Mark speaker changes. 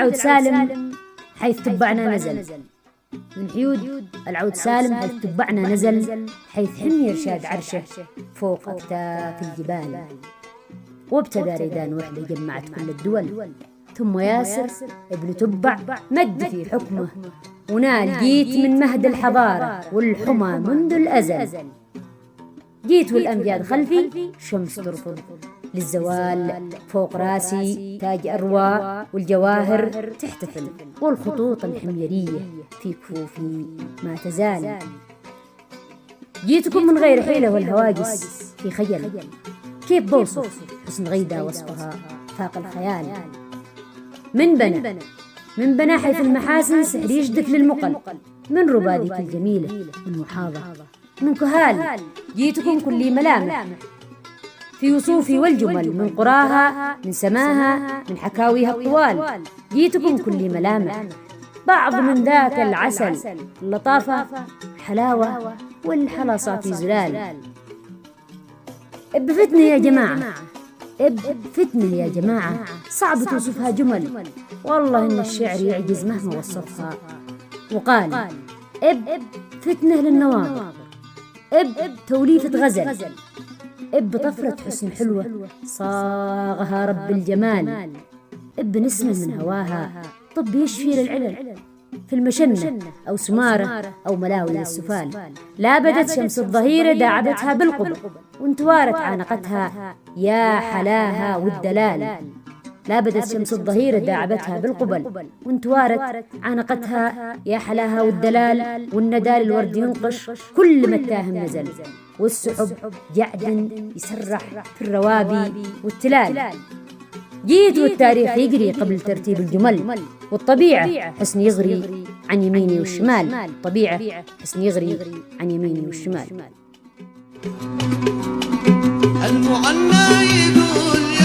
Speaker 1: العود سالم حيث تبعنا نزل، من حيود العود سالم حيث تبعنا نزل، حيث حمي إرشاد عرشه فوق أكتاف الجبال. وابتدى ريدان وحدة جمعت كل الدول، ثم ياسر ابن تبع مد في حكمه، ونال جيت من مهد الحضارة والحمى منذ الأزل. جيت والأمجاد خلفي شمس ترفض للزوال، فوق راسي تاج أروى والجواهر تحتفل، والخطوط الحميرية في كفوفي ما تزال. جيتكم من غير حيلة والهواجس في خجل، كيف بوصف حسن غيدة وصفها فاق الخيال. من بنى حيث المحاسن سحر يجدف للمقل، من ربادك الجميلة من وحاضة من كهال. جيتكم كل ملامح في وصوفي والجمل، من قراها من سماها من حكاويها الطوال. جيتكم كل ملامح بعض من ذاك العسل، اللطافة حلاوة والحلا صافي زلال. بفتنة يا جماعة، بفتنة يا جماعة، صعب توصفها جمل، والله إن الشعر يعجز مهما وصفها. وقال فتنة للنواظر، توليفة غزل، بطفرة حسن حلوة صاغها رب الجمال، بنسمة من هواها طب يشفي للعلل، في المشنة أو سمارة أو ملاوي للسفال. لا بدت شمس الظهيرة داعبتها بالقبل، وانتوارت عانقتها يا حلاها والدلال. لا بدت شمس الظهيرة داعبتها بالقبل، وانتوارت عانقتها يا حلاها والدلال. والندال الورد ينقش كل ما التاهم نزل، والسحب جعد يسرح في الروابي والتلال. جيت والتاريخ يجري قبل ترتيب الجمل، والطبيعة حسن يغري عن يميني والشمال، طبيعة حسن يغري عن يميني والشمال.
Speaker 2: المعنى يقول